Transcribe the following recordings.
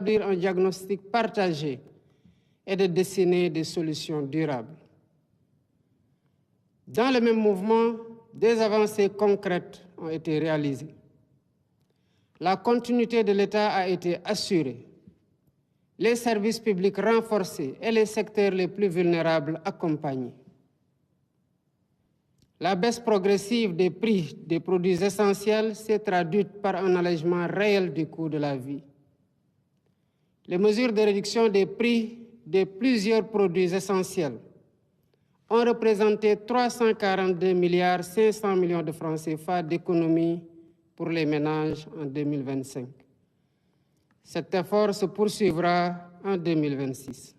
d'établir un diagnostic partagé et de dessiner des solutions durables. Dans le même mouvement, des avancées concrètes ont été réalisées. La continuité de l'État a été assurée, les services publics renforcés et les secteurs les plus vulnérables accompagnés. La baisse progressive des prix des produits essentiels s'est traduite par un allègement réel du coût de la vie. Les mesures de réduction des prix de plusieurs produits essentiels ont représenté 342,5 milliards de francs CFA d'économies pour les ménages en 2025. Cet effort se poursuivra en 2026.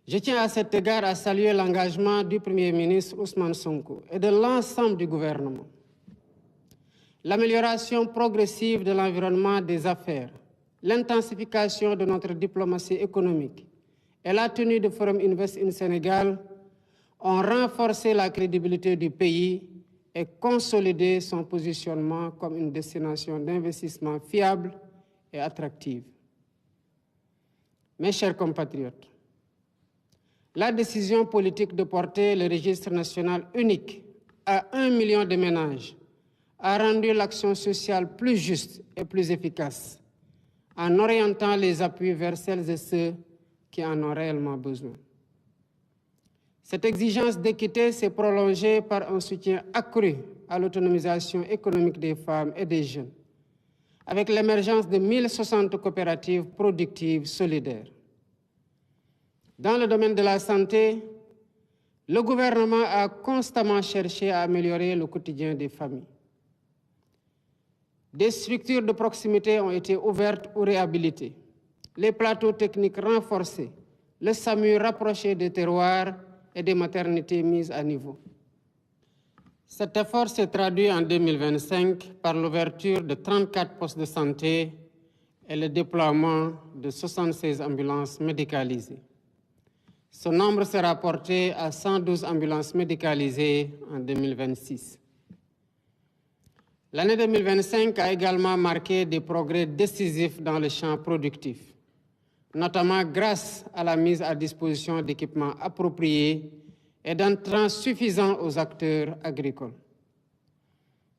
Je tiens à cet égard à saluer l'engagement du Premier ministre Ousmane Sonko et de l'ensemble du gouvernement. L'amélioration progressive de l'environnement des affaires, l'intensification de notre diplomatie économique et la tenue du Forum Invest in Sénégal ont renforcé la crédibilité du pays et consolidé son positionnement comme une destination d'investissement fiable et attractive. Mes chers compatriotes, la décision politique de porter le registre national unique à 1 million de ménages a rendu l'action sociale plus juste et plus efficace en orientant les appuis vers celles et ceux qui en ont réellement besoin. Cette exigence d'équité s'est prolongée par un soutien accru à l'autonomisation économique des femmes et des jeunes, avec l'émergence de 1060 coopératives productives solidaires. Dans le domaine de la santé, le gouvernement a constamment cherché à améliorer le quotidien des familles. Des structures de proximité ont été ouvertes ou réhabilitées, les plateaux techniques renforcés, le SAMU rapproché des terroirs et des maternités mises à niveau. Cet effort s'est traduit en 2025 par l'ouverture de 34 postes de santé et le déploiement de 76 ambulances médicalisées. Ce nombre sera porté à 112 ambulances médicalisées en 2026. L'année 2025 a également marqué des progrès décisifs dans le champ productif, notamment grâce à la mise à disposition d'équipements appropriés et d'intrants suffisants aux acteurs agricoles.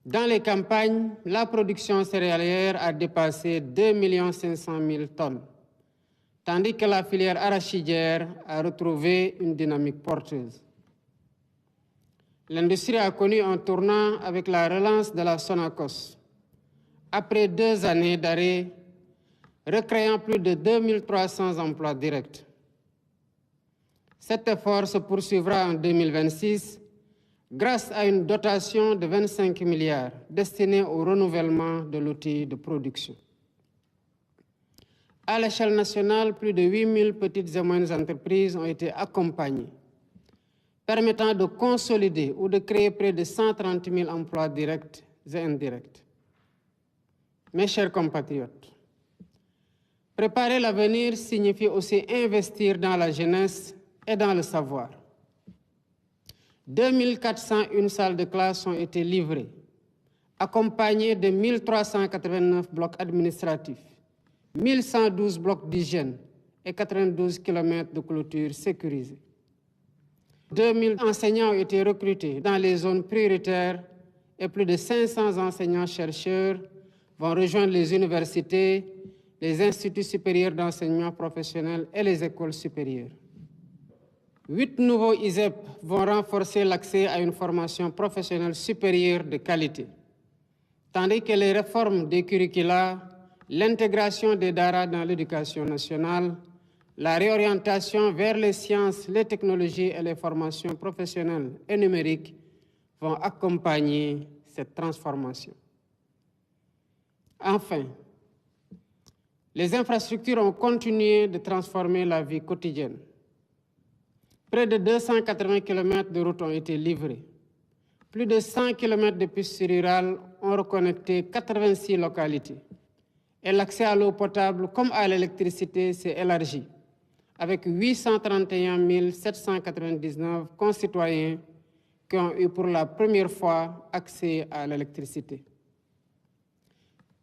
Dans les campagnes, la production céréalière a dépassé 2 500 000 tonnes, tandis que la filière arachidière a retrouvé une dynamique porteuse. L'industrie a connu un tournant avec la relance de la Sonacos, après 2 années d'arrêt, recréant plus de 2300 emplois directs. Cet effort se poursuivra en 2026 grâce à une dotation de 25 milliards destinée au renouvellement de l'outil de production. À l'échelle nationale, plus de 8000 petites et moyennes entreprises ont été accompagnées, permettant de consolider ou de créer près de 130 000 emplois directs et indirects. Mes chers compatriotes, préparer l'avenir signifie aussi investir dans la jeunesse et dans le savoir. 2401 salles de classe ont été livrées, accompagnées de 1389 blocs administratifs, 1112 blocs d'hygiène et 92 km de clôture sécurisés. 2000 enseignants ont été recrutés dans les zones prioritaires et plus de 500 enseignants-chercheurs vont rejoindre les universités, les instituts supérieurs d'enseignement professionnel et les écoles supérieures. 8 nouveaux ISEP vont renforcer l'accès à une formation professionnelle supérieure de qualité, tandis que les réformes des curricula, l'intégration des DARA dans l'éducation nationale, la réorientation vers les sciences, les technologies et les formations professionnelles et numériques vont accompagner cette transformation. Enfin, les infrastructures ont continué de transformer la vie quotidienne. Près de 280 km de routes ont été livrés. Plus de 100 km de pistes rurales ont reconnecté 86 localités. Et l'accès à l'eau potable comme à l'électricité s'est élargi, avec 831 799 concitoyens qui ont eu pour la première fois accès à l'électricité.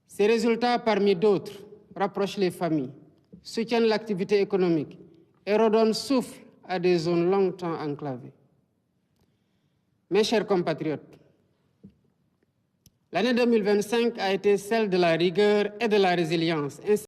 Ces résultats, parmi d'autres, rapprochent les familles, soutiennent l'activité économique et redonnent souffle à des zones longtemps enclavées. Mes chers compatriotes, l'année 2025 a été celle de la rigueur et de la résilience.